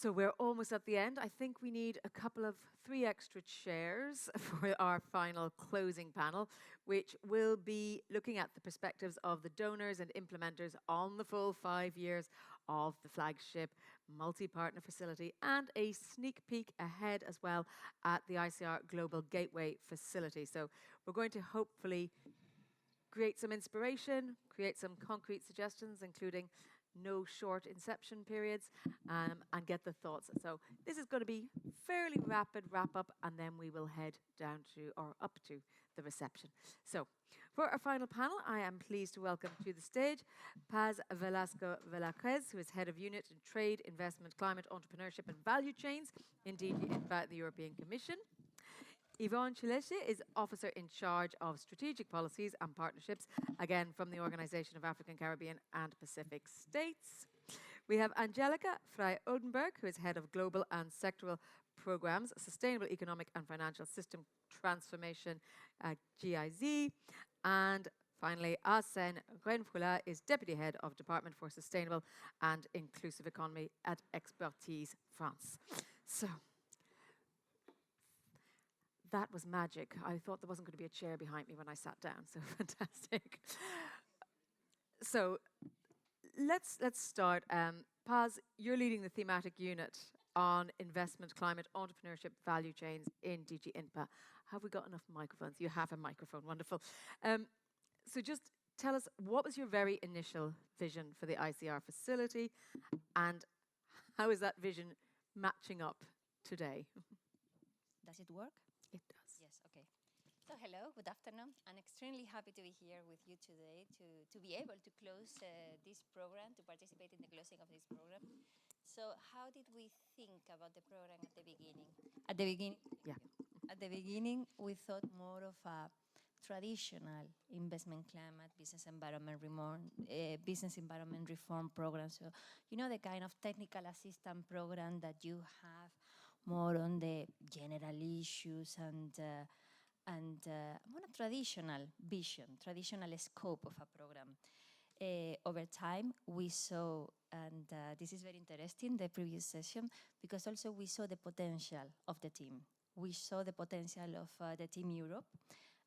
So we're almost at the end. I think we need three extra chairs for our final closing panel, which will be looking at the perspectives of the donors and implementers on the full 5 years of the flagship multi-partner facility, and a sneak peek ahead as well at the ICR Global Gateway Facility. So we're going to hopefully create some inspiration, create some concrete suggestions, including no short inception periods, and get the thoughts. So this is going to be fairly rapid wrap up, and then we will head down to or up to the reception. So for our final panel, I am pleased to welcome to the stage Paz Velasco Velázquez, who is Head of Unit in Trade, Investment, Climate, Entrepreneurship and Value Chains in DG INPA, the European Commission. Yvonne Chileche is Officer in Charge of Strategic Policies and Partnerships, again from the Organization of African, Caribbean and Pacific States. We have Angelica Frey-Odenberg, who is Head of Global and Sectoral Programs, Sustainable Economic and Financial System Transformation at GIZ. And finally, Arsène Renfroula is Deputy Head of Department for Sustainable and Inclusive Economy at Expertise France. So, that was magic. I thought there wasn't going to be a chair behind me when I sat down, so fantastic. So let's start. Paz, you're leading the thematic unit on investment, climate, entrepreneurship, value chains in DG INPA. Have we got enough microphones? You have a microphone, wonderful. So just tell us, what was your very initial vision for the ICR facility, and how is that vision matching up today? Does it work? It does. Yes, okay. So hello, good afternoon. I'm extremely happy to be here with you today to be able to close this program, to participate in the closing of this program. So how did we think about the program at the beginning? At the beginning, we thought more of a traditional investment climate, business environment reform program. So, you know, the kind of technical assistance program that you have more on the general issues and more a traditional vision, traditional scope of a program. Over time, we saw, and this is very interesting, the previous session, because also we saw the potential of the team. We saw the potential of the Team Europe.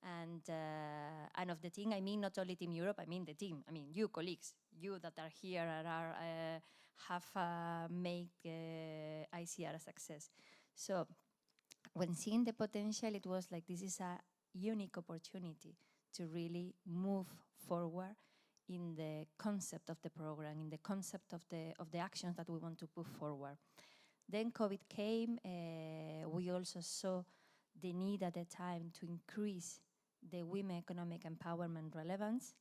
And of the team, I mean not only Team Europe, I mean the team. I mean you colleagues, you that are here and have made ICR a success. So when seeing the potential, it was like this is a unique opportunity to really move forward in the concept of the program, in the concept of the actions that we want to put forward. Then COVID came. We also saw the need at the time to increase the women economic empowerment relevance.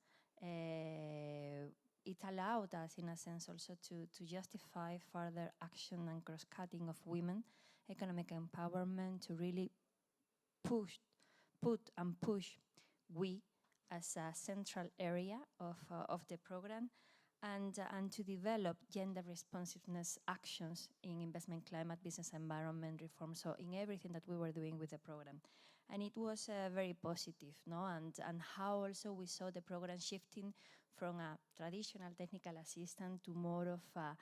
It allowed us, in a sense, also to justify further action and cross-cutting of women economic empowerment, to really push we as a central area of the program, and to develop gender responsiveness actions in investment climate, business environment reform, so in everything that we were doing with the program. And it was very positive, no? And how also we saw the program shifting from a traditional technical assistant to more of a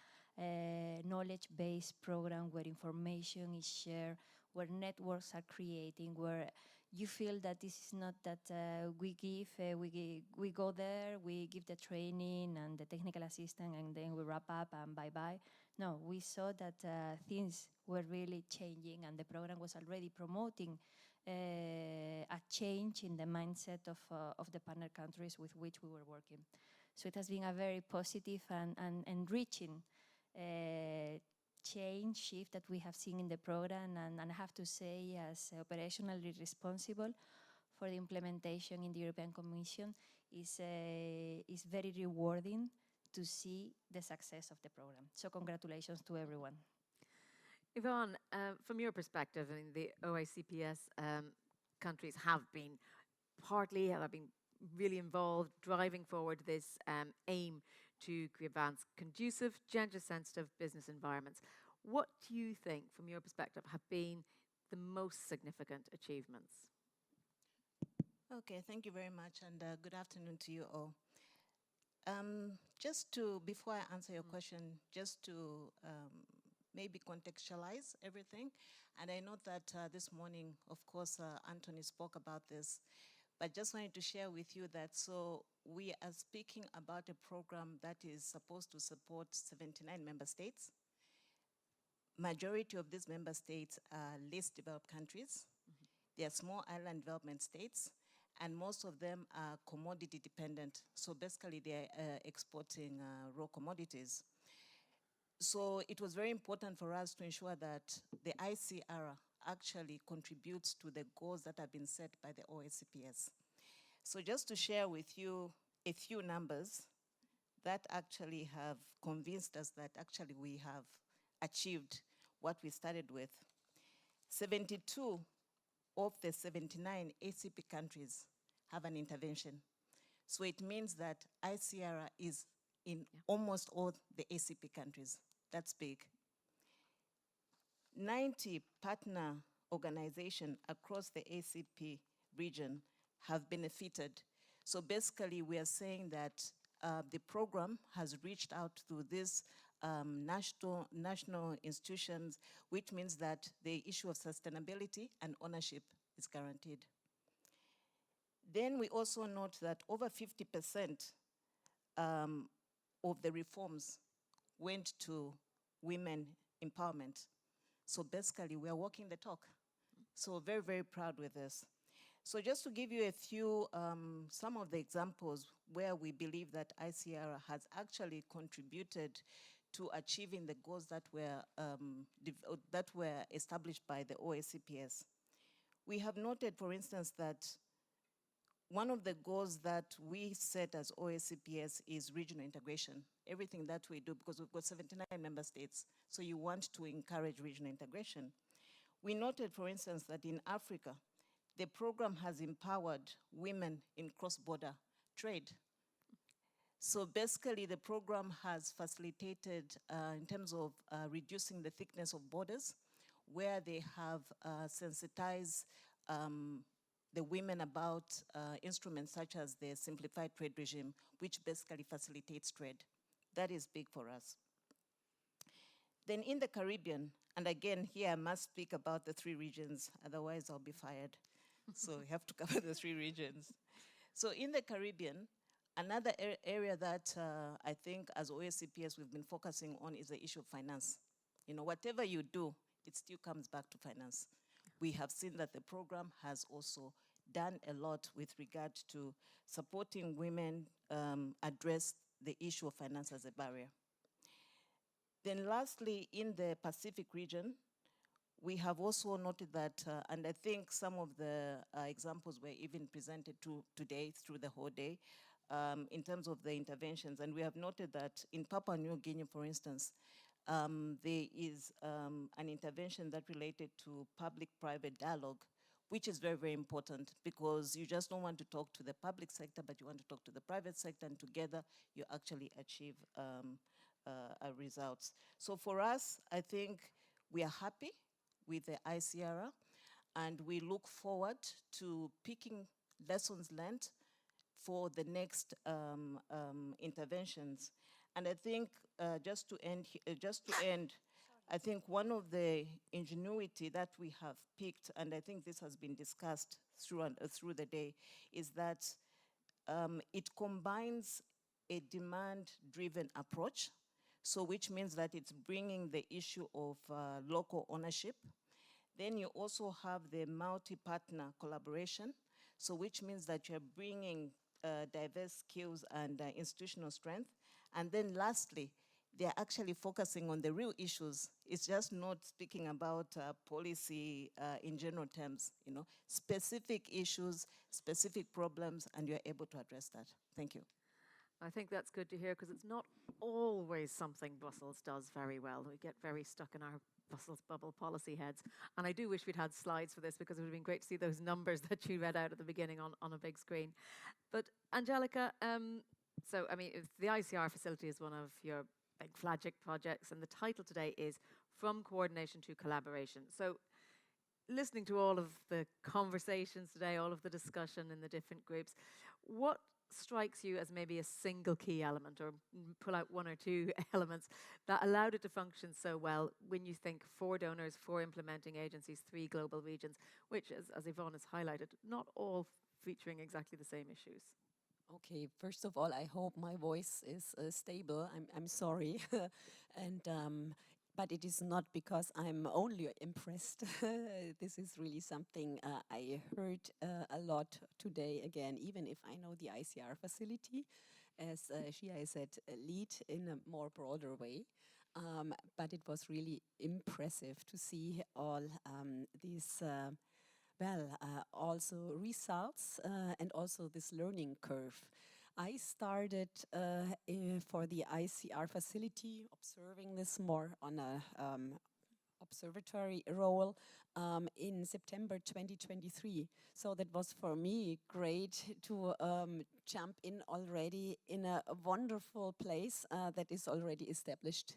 knowledge-based program where information is shared, where networks are creating, where you feel that this is not that we go there, we give the training and the technical assistance, and then we wrap up and bye-bye. No, we saw that things were really changing, and the program was already promoting a change in the mindset of the partner countries with which we were working. So it has been a very positive and enriching change, shift that we have seen in the program, and I have to say, as operationally responsible for the implementation in the European Commission, is very rewarding to see the success of the program. So congratulations to everyone. Yvonne, from your perspective, I mean, the OACPS countries have been really involved, driving forward this aim to advance conducive, gender-sensitive business environments. What do you think, from your perspective, have been the most significant achievements? Okay, thank you very much, and good afternoon to you all. Before I answer your question, just to maybe contextualize everything. And I know that this morning, of course, Anthony spoke about this, but just wanted to share with you that so we are speaking about a program that is supposed to support 79 member states. Majority of these member states are least developed countries. They are small island development states, and most of them are commodity dependent. So basically they are exporting raw commodities. So it was very important for us to ensure that the ICR actually contributes to the goals that have been set by the OACPS. So just to share with you a few numbers that actually have convinced us that actually we have achieved what we started with. 72 of the 79 ACP countries have an intervention. So it means that ICR is in almost all the ACP countries. That's big. 90 partner organizations across the ACP region have benefited. So basically we are saying that the program has reached out to these national institutions, which means that the issue of sustainability and ownership is guaranteed. Then we also note that over 50% of the reforms went to women empowerment. So basically we are walking the talk. So very, very proud with this. So just to give you a few, some of the examples where we believe that ICR has actually contributed to achieving the goals that were established by the OACPS. We have noted, for instance, that one of the goals that we set as OACPS is regional integration. Everything that we do, because we've got 79 member states, so you want to encourage regional integration. We noted, for instance, that in Africa, the program has empowered women in cross-border trade. So basically, the program has facilitated in terms of reducing the thickness of borders, where they have sensitized the women about instruments such as the simplified trade regime, which basically facilitates trade. That is big for us. Then in the Caribbean, and again, here I must speak about the 3 regions, otherwise I'll be fired. So we have to cover the 3 regions. So in the Caribbean, another area that I think as OACPS we've been focusing on is the issue of finance. You know, whatever you do, it still comes back to finance. We have seen that the program has also done a lot with regard to supporting women address the issue of finance as a barrier. Then lastly, in the Pacific region, we have also noted that, and I think some of the examples were even presented today through the whole day, in terms of the interventions. And we have noted that in Papua New Guinea, for instance, there is an intervention that related to public-private dialogue, which is very, very important because you just don't want to talk to the public sector, but you want to talk to the private sector, and together you actually achieve results. So for us, I think we are happy with the ICR, and we look forward to picking lessons learned for the next interventions. And I think just to end, I think one of the ingenuity that we have picked, and I think this has been discussed through the day, is that it combines a demand-driven approach, so which means that it's bringing the issue of local ownership. Then you also have the multi-partner collaboration, so which means that you're bringing diverse skills and institutional strength. And then lastly, they're actually focusing on the real issues. It's just not speaking about policy in general terms, you know, specific issues, specific problems, and you're able to address that. Thank you. I think that's good to hear because it's not always something Brussels does very well. We get very stuck in our Brussels bubble policy heads. And I do wish we'd had slides for this because it would have been great to see those numbers that you read out at the beginning on a big screen. But Angelica, so I mean, the ICR facility is one of your big flagship projects, and the title today is From Coordination to Collaboration. So listening to all of the conversations today, all of the discussion in the different groups, what strikes you as maybe a single key element, or pull out one or two elements that allowed it to function so well when you think 4 donors, 4 implementing agencies, 3 global regions, which, as Yvonne has highlighted, not all featuring exactly the same issues? Okay, first of all, I hope my voice is stable. I'm sorry, and but it is not because I'm only impressed. This is really something I heard a lot today. Again, even if I know the ICR facility, as Shia said, lead in a more broader way. But it was really impressive to see all these. Also results and also this learning curve. I started for the ICR facility, observing this more on a observatory role in September 2023. So that was for me great to jump in already in a wonderful place that is already established.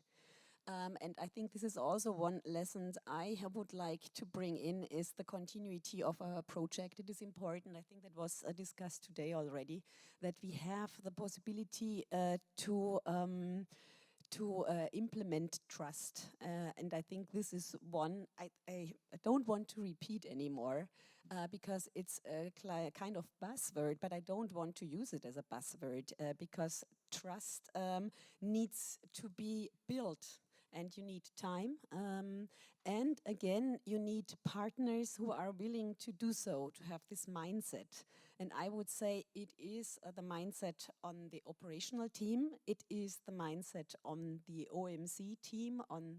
And I think this is also one lesson I would like to bring in is the continuity of a project. It is important, I think that was discussed today already, that we have the possibility to implement trust. And I think this is one I don't want to repeat anymore because it's a kind of buzzword, but I don't want to use it as a buzzword because trust needs to be built. And you need time. And again, you need partners who are willing to do so, to have this mindset. And I would say it is the mindset on the operational team. It is the mindset on the OMC team, on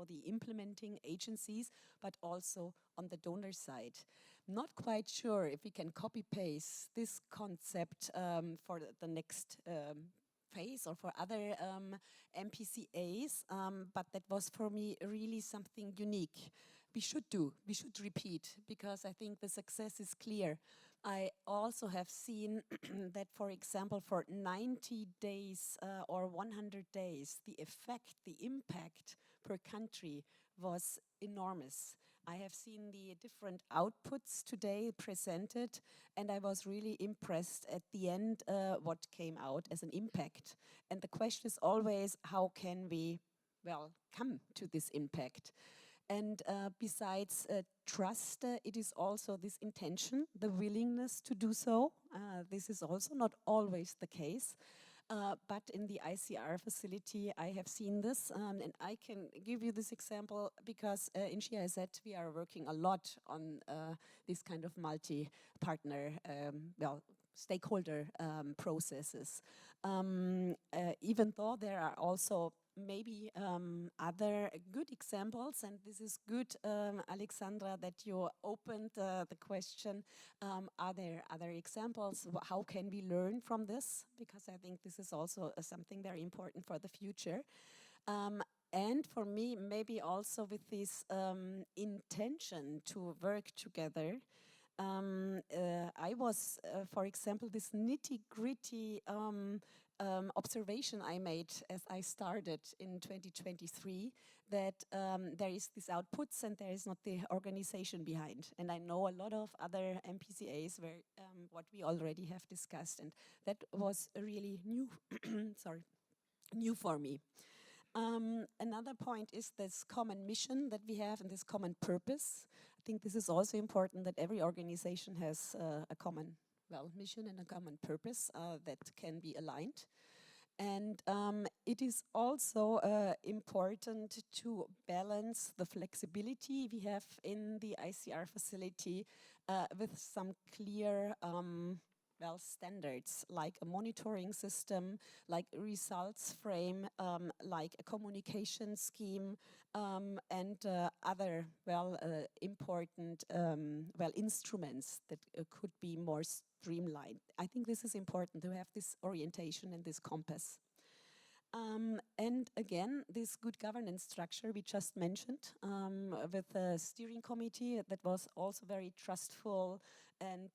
the implementing agencies, but also on the donor side. Not quite sure if we can copy paste this concept for the next phase or for other MPCAs, but that was for me really something unique. We should repeat, because I think the success is clear. I also have seen that, for example, for 90 days or 100 days, the effect, the impact per country was enormous. I have seen the different outputs today presented, and I was really impressed at the end what came out as an impact. And the question is always, how can we, come to this impact? And besides trust, it is also this intention, the willingness to do so. This is also not always the case. But in the ICR facility, I have seen this, and I can give you this example because in GIZ we are working a lot on this kind of multi-partner, stakeholder processes. Even though there are also maybe other good examples, and this is good, Alexandra, that you opened the question. Are there other examples? How can we learn from this? Because I think this is also something very important for the future. And for me, maybe also with this intention to work together. I was, for example, this nitty-gritty observation I made as I started in 2023, that there is these outputs and there is not the organization behind. And I know a lot of other MPCAs where what we already have discussed, and that was really new, new for me. Another point is this common mission that we have and this common purpose. I think this is also important, that every organization has a common mission and a common purpose that can be aligned. And it is also important to balance the flexibility we have in the ICR facility with some clear standards, like a monitoring system, like a results frame, like a communication scheme, and other important instruments that could be more streamlined. I think this is important to have this orientation and this compass. And again, this good governance structure we just mentioned with the steering committee that was also very trustful and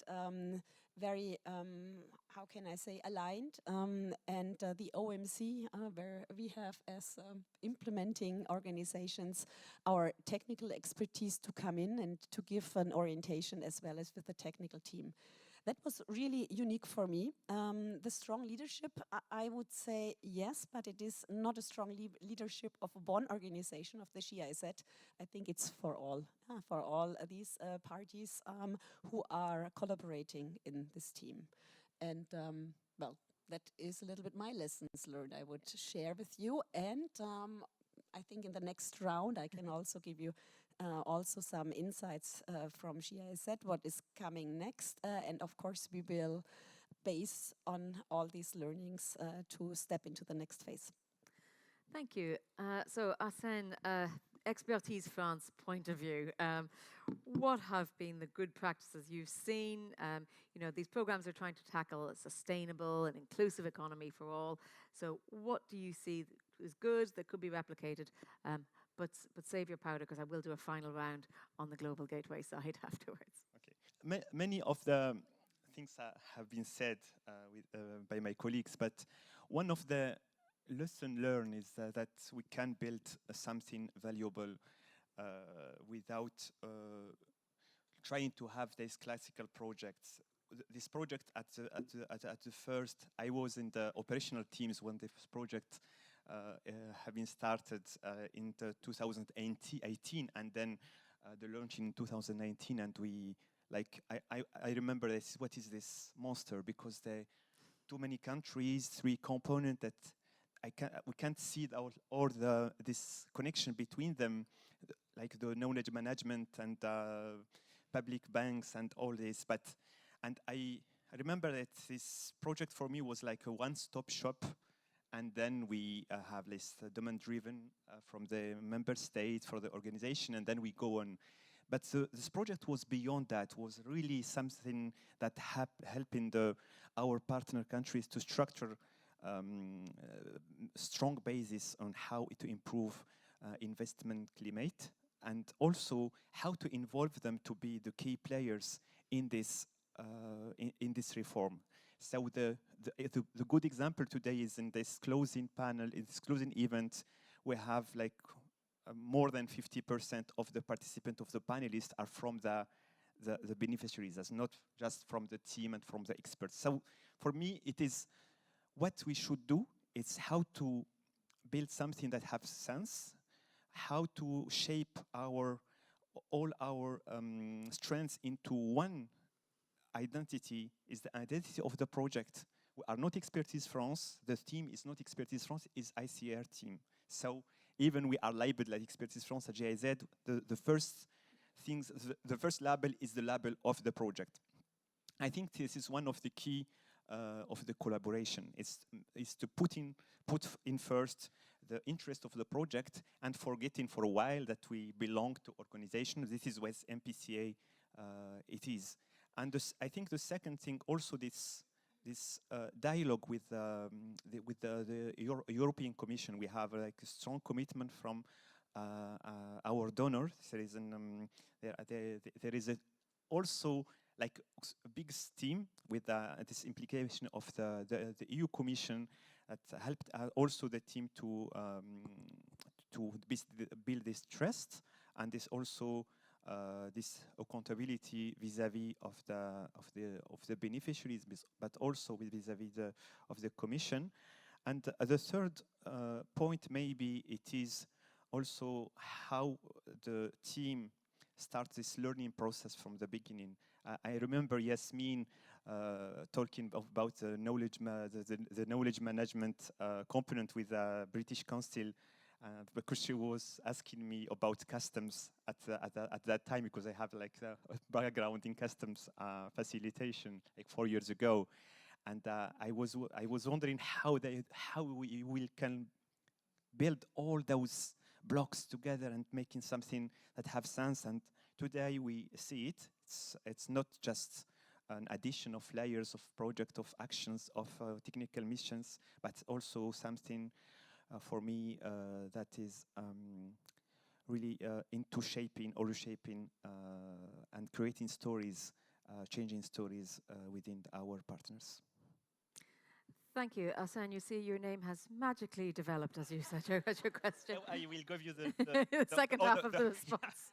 very, how can I say, aligned. And the OMC, where we have as implementing organizations our technical expertise to come in and to give an orientation as well as with the technical team. that was really unique for me. The strong leadership, I would say yes, but it is not a strong leadership of one organization of the GIZ. I think it's for all these parties who are collaborating in this team. And well, that is a little bit my lessons learned I would share with you. And I think in the next round, I can also give you also some insights from GIZ, what is coming next. And of course, we will base on all these learnings to step into the next phase. Thank you. So, Arsène, Expertise France point of view, what have been the good practices you've seen? You know, these programs are trying to tackle a sustainable and inclusive economy for all. So, what do you see is good that could be replicated? But save your powder, because I will do a final round on the Global Gateway side afterwards. Okay. Many of the things have been said by my colleagues, but one of the lesson learned is that we can build something valuable without trying to have these classical projects. This project at the first, I was in the operational teams when this project have been started in 2018, and then the launch in 2019, and we I remember this. What is this monster? Because there too many countries, 3 components that we can't see all this connection between them, like the knowledge management and public banks and all this. And I remember that this project for me was like a one-stop shop, and then we have this demand-driven from the member states for the organization, and then we go on. But this project was beyond that, was really something that helping our partner countries to structure strong basis on how to improve investment climate, and also how to involve them to be the key players in this reform. So the good example today is in this closing panel, in this closing event, we have like more than 50% of the participants of the panelists are from the beneficiaries, as not just from the team and from the experts. So for me, it is what we should do. It's how to build something that has sense, how to shape all our strengths into one identity, is the identity of the project. We are not Expertise France. The team is not Expertise France, is ICR team. So even we are labeled like Expertise France at GIZ, the first label is the label of the project. I think this is one of the key of the collaboration. Is to put in first the interest of the project, and forgetting for a while that we belong to organization. This is what MPCA it is. And I think the second thing, also this dialogue with the European Commission. We have like a strong commitment from our donors. There is also like a big team with this implication of the EU Commission that helped also the team to build this trust, and this also this accountability vis-à-vis of the beneficiaries, but also vis-à-vis of the Commission. And the third point, maybe it is also how the team starts this learning process from the beginning. I remember Yasmin talking about the knowledge management component with the British Council, because she was asking me about customs at that time, because I have like a background in customs facilitation like 4 years ago, and I was wondering how we can build all those blocks together and making something that have sense. And today we see it. It's not just an addition of layers of project, of actions, of technical missions, but also something for me that is really into shaping or reshaping and creating stories, changing stories within our partners. Thank you. Asan, you see your name has magically developed as you said your question. So I will give you the, The second half of the yeah. response.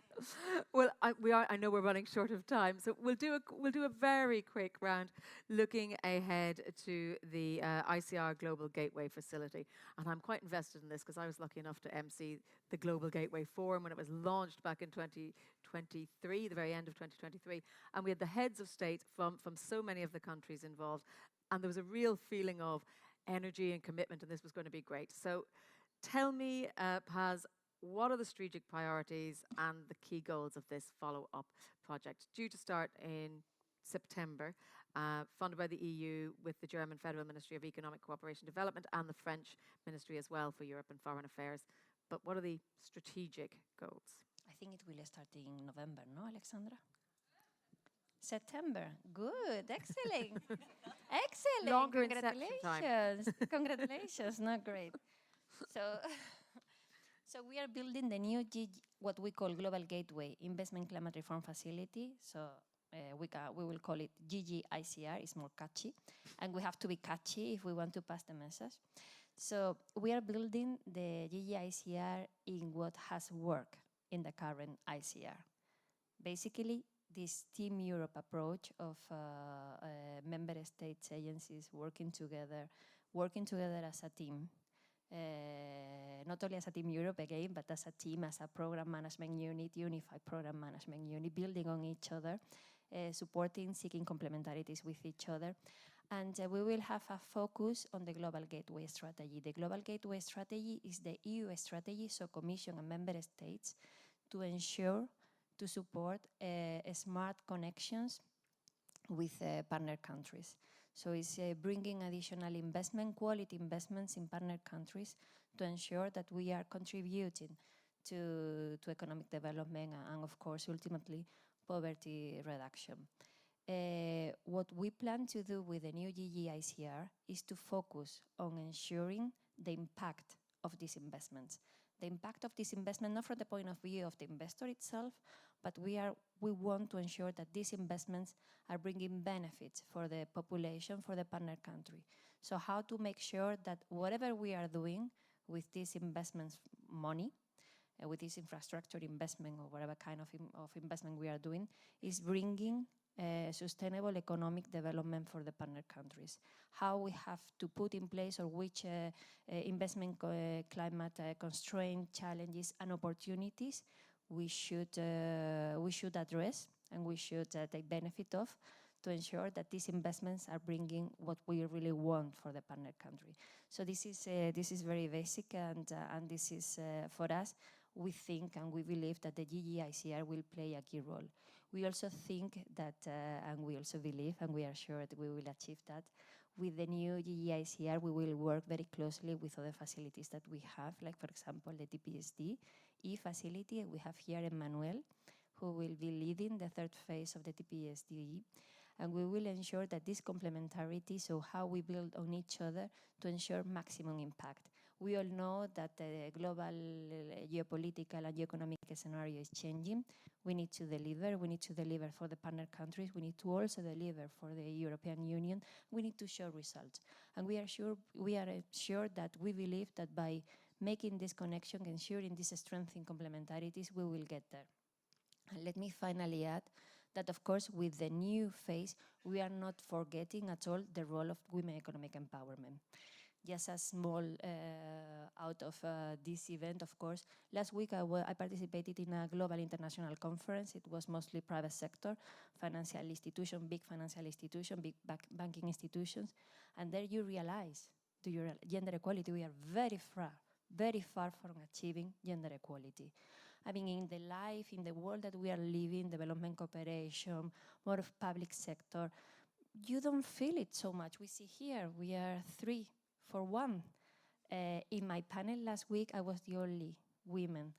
Well, I know we're running short of time, so we'll do a very quick round looking ahead to the ICR Global Gateway Facility. And I'm quite invested in this because I was lucky enough to MC the Global Gateway Forum when it was launched back in 2023, the very end of 2023. And we had the heads of state from so many of the countries involved. And there was a real feeling of energy and commitment, and this was going to be great. So tell me, Paz, what are the strategic priorities and the key goals of this follow-up project? Due to start in September, funded by the EU with the German Federal Ministry of Economic Cooperation and Development and the French Ministry as well for Europe and Foreign Affairs. But what are the strategic goals? I think it will start in November, no, Alexandra? September. Good. Excellent. Excellent. Longer inception time. Congratulations. Congratulations. Not great. So, so we are building the new what we call Global Gateway Investment Climate Reform Facility. So we will call it GGICR. It's more catchy, and we have to be catchy if we want to pass the message. So we are building the GGICR in what has worked in the current ICR. Basically, this Team Europe approach of member states, agencies working together as a team. Not only as a Team Europe again, but as a team, as a program management unit, unified program management unit, building on each other, supporting, seeking complementarities with each other. And we will have a focus on the Global Gateway Strategy. The Global Gateway Strategy is the EU strategy, so Commission and member states, to ensure to support smart connections with partner countries. So it's bringing additional investment, quality investments in partner countries to ensure that we are contributing to economic development and, of course, ultimately, poverty reduction. What we plan to do with the new GGICR is to focus on ensuring the impact of these investments. The impact of this investment, not from the point of view of the investor itself, but we want to ensure that these investments are bringing benefits for the population, for the partner country. So how to make sure that whatever we are doing with these investments money, with this infrastructure investment or whatever kind of investment we are doing, is bringing sustainable economic development for the partner countries. How we have to put in place or which investment climate constraint challenges and opportunities we should address and we should take benefit of to ensure that these investments are bringing what we really want for the partner country. So this is very basic, and this is for us. We think and we believe that the GGICR will play a key role. We also think that, and we also believe, and we are sure that we will achieve that, with the new GGICR, we will work very closely with other facilities that we have, like, for example, the TPSD facility. We have here Emmanuel, who will be leading the third phase of the TPSD. And we will ensure that this complementarity, so how we build on each other to ensure maximum impact. We all know that the global geopolitical and geoeconomic scenario is changing. We need to deliver. We need to deliver for the partner countries. We need to also deliver for the European Union. We need to show results. And we are sure that we believe that by making this connection, ensuring this strength in complementarities, we will get there. And let me finally add that, of course, with the new phase, we are not forgetting at all the role of women economic empowerment. Just a small out of this event, of course. Last week, I participated in a global international conference. It was mostly private sector, financial institution, big financial institution, big banking institutions. And there you realize, gender equality, we are very far from achieving gender equality. I mean, in the life, in the world that we are living, development cooperation, more of public sector, you don't feel it so much. We see here, we are 3 for 1. In my panel last week, I was the only woman,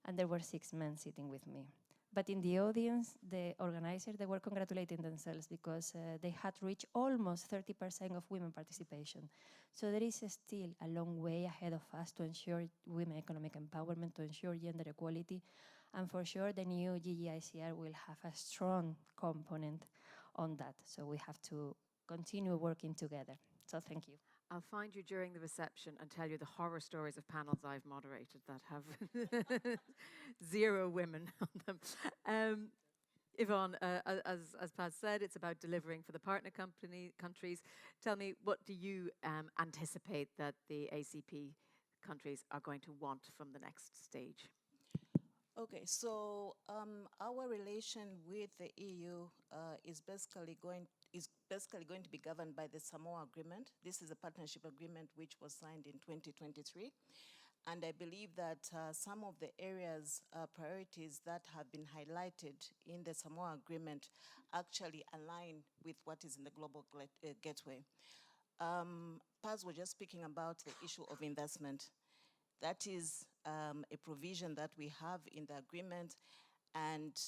and there were 6 men sitting with me. But in the audience, the organizers, they were congratulating themselves because they had reached almost 30% of women participation. So there is still a long way ahead of us to ensure women economic empowerment, to ensure gender equality, and for sure the new GGICR will have a strong component on that. So we have to continue working together. So thank you. I'll find you during the reception and tell you the horror stories of panels I've moderated that have 0 women on them. Yvonne, as Paz said, it's about delivering for the partner countries. Tell me, what do you anticipate that the ACP countries are going to want from the next stage? Okay, so our relation with the EU is basically going to be governed by the Samoa Agreement. This is a partnership agreement which was signed in 2023. And I believe that some of the areas, priorities that have been highlighted in the Samoa Agreement actually align with what is in the Global Gateway. Paz was just speaking about the issue of investment. That is a provision that we have in the agreement, and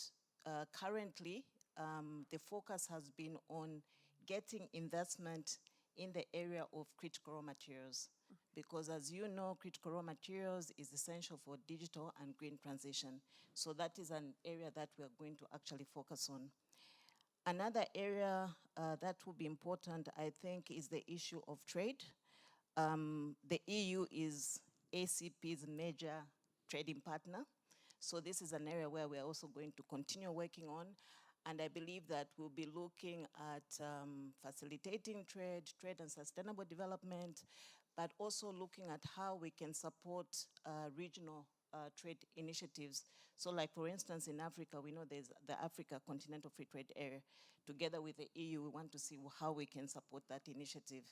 currently the focus has been on getting investment in the area of critical raw materials, because as you know, critical raw materials is essential for digital and green transition. So that is an area that we are going to actually focus on. Another area that will be important, I think, is the issue of trade. The EU is ACP's major trading partner. So this is an area where we're also going to continue working on. And I believe that we'll be looking at facilitating trade and sustainable development, but also looking at how we can support regional trade initiatives. So like, for instance, in Africa, we know there's the Africa Continental Free Trade Area. Together with the EU, we want to see how we can support that initiative.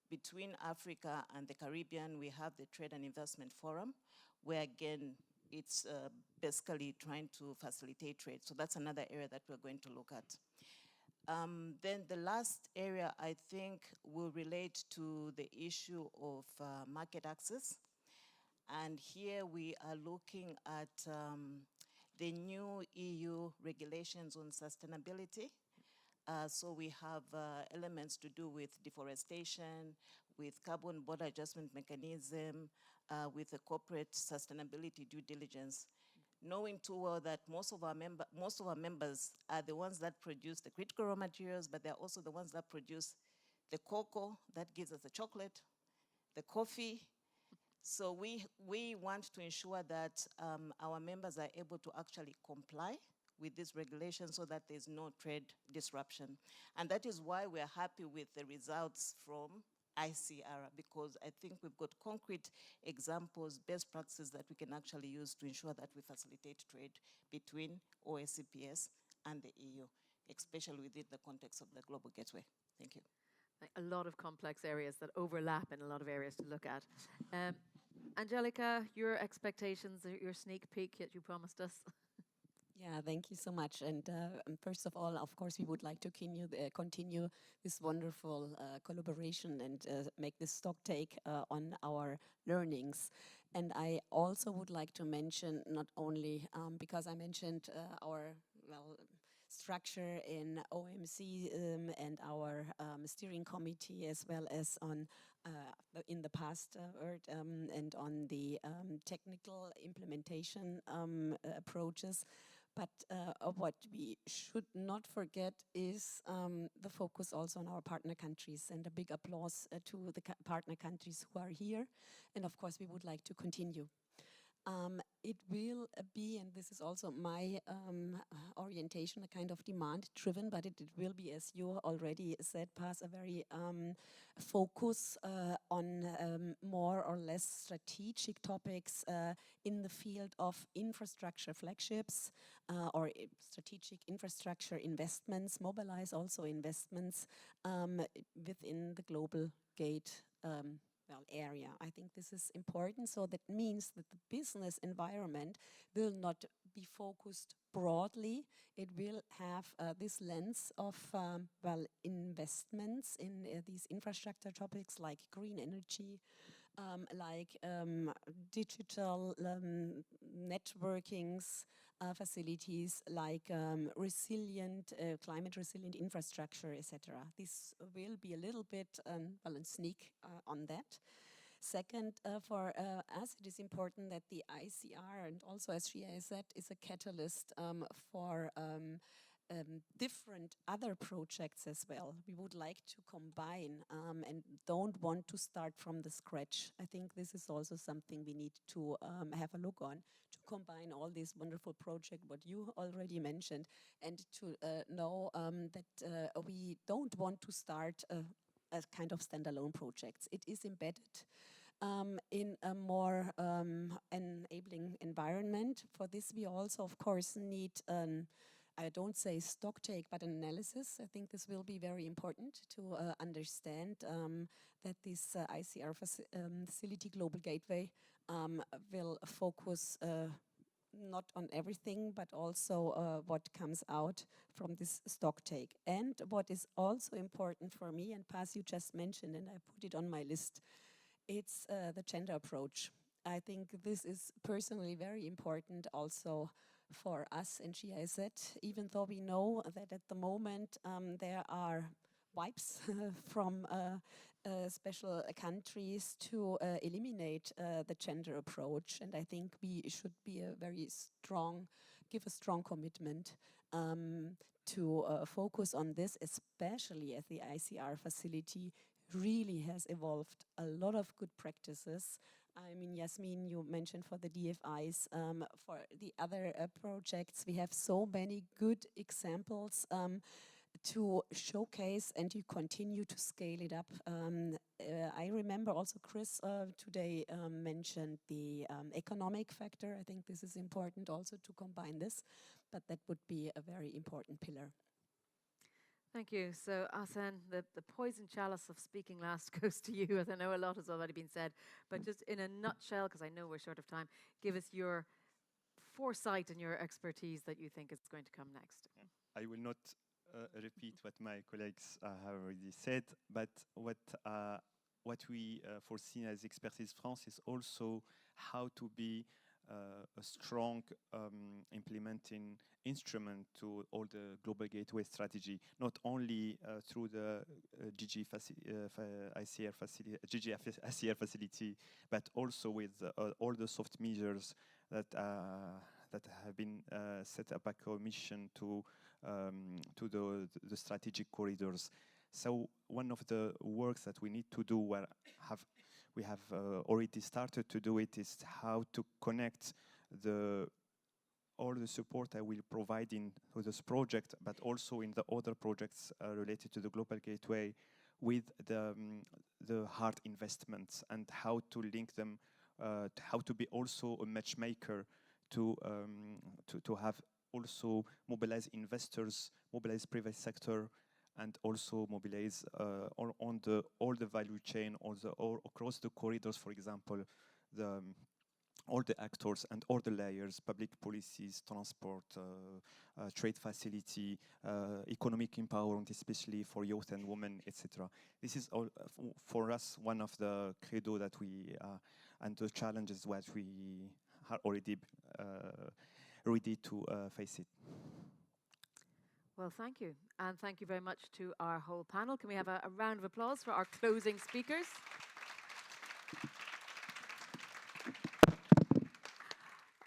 Between Africa and the Caribbean, we have the Trade and Investment Forum, where again, it's basically trying to facilitate trade. So that's another area that we're going to look at. Then the last area, I think, will relate to the issue of market access. And here we are looking at the new EU regulations on sustainability. So we have elements to do with deforestation, with carbon border adjustment mechanism, with the corporate sustainability due diligence, knowing too well that most of our members are the ones that produce the critical raw materials, but they're also the ones that produce the cocoa that gives us the chocolate, the coffee. So we want to ensure that our members are able to actually comply with this regulation so that there's no trade disruption. And that is why we're happy with the results from ICR, because I think we've got concrete examples, best practices that we can actually use to ensure that we facilitate trade between OACPS and the EU, especially within the context of the Global Gateway. Thank you. A lot of complex areas that overlap and a lot of areas to look at. Angelica, your expectations, your sneak peek that you promised us. Yeah, thank you so much. And first of all, of course, we would like to continue this wonderful collaboration and make this stock take on our learnings. And I also would like to mention, not only because I mentioned our structure in OMC and our steering committee, as well as on in the past and on the technical implementation approaches. But what we should not forget is the focus also on our partner countries, and a big applause to the partner countries who are here. And of course, we would like to continue. It will be, and this is also my orientation, a kind of demand-driven, but it will be, as you already said, Paz, a very focus on more or less strategic topics in the field of infrastructure flagships or strategic infrastructure investments, mobilize also investments within the global gate area. I think this is important. So that means that the business environment will not be focused broadly. It will have this lens of investments in these infrastructure topics like green energy, like digital networkings, facilities, like resilient, climate resilient infrastructure, etc. This will be a little bit a sneak on that. Second, for us, it is important that the ICR, and also as Shia said, is a catalyst for different other projects as well. We would like to combine and don't want to start from the scratch. I think this is also something we need to have a look on, to combine all these wonderful projects, what you already mentioned, and to know that we don't want to start a kind of standalone projects. It is embedded in a more enabling environment. For this, we also, of course, need I don't say stock take, but an analysis. I think this will be very important to understand that this ICR Facility Global Gateway will focus not on everything, but also what comes out from this stock take. And what is also important for me, and Paz, you just mentioned, and I put it on my list, it's the gender approach. I think this is personally very important also for us in GIZ, even though we know that at the moment there are wipes from special countries to eliminate the gender approach. And I think we should be a very strong, give a strong commitment to focus on this, especially as the ICR facility really has evolved a lot of good practices. I mean, Yasmin, you mentioned for the DFIs, for the other projects, we have so many good examples to showcase, and you continue to scale it up. I remember also Chris today mentioned the economic factor. I think this is important also to combine this, but that would be a very important pillar. Thank you. So, Asen, the poison chalice of speaking last goes to you, as I know a lot has already been said. But just in a nutshell, because I know we're short of time, give us your foresight and your expertise that you think is going to come next. I will not repeat what my colleagues have already said, but what we foresee as Expertise France is also how to be a strong implementing instrument to all the global gateway strategy, not only through the ICR facility, but also with all the soft measures that have been set up by Commission to the strategic corridors. So one of the works that we need to do, we have already started to do it, is how to connect all the support I will provide in with this project, but also in the other projects related to the Global Gateway, with the hard investments, and how to link them, how to be also a matchmaker to have also mobilize investors, mobilize private sector, and also mobilize all the value chain, all across the corridors, for example, all the actors and all the layers, public policies, transport, trade facility, economic empowerment, especially for youth and women, etc. This is all for us one of the credo that we and the challenges that we are already ready to face it. Well, thank you. And thank you very much to our whole panel. Can we have a round of applause for our closing speakers?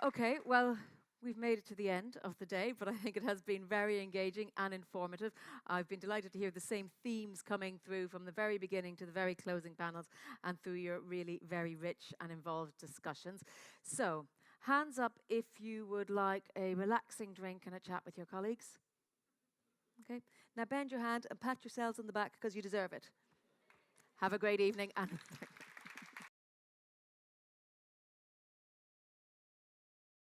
Okay, well, we've made it to the end of the day, but I think it has been very engaging and informative. I've been delighted to hear the same themes coming through from the very beginning to the very closing panels, and through your really very rich and involved discussions. So, hands up if you would like a relaxing drink and a chat with your colleagues. Okay, now bend your hand and pat yourselves on the back because you deserve it. Have a great evening and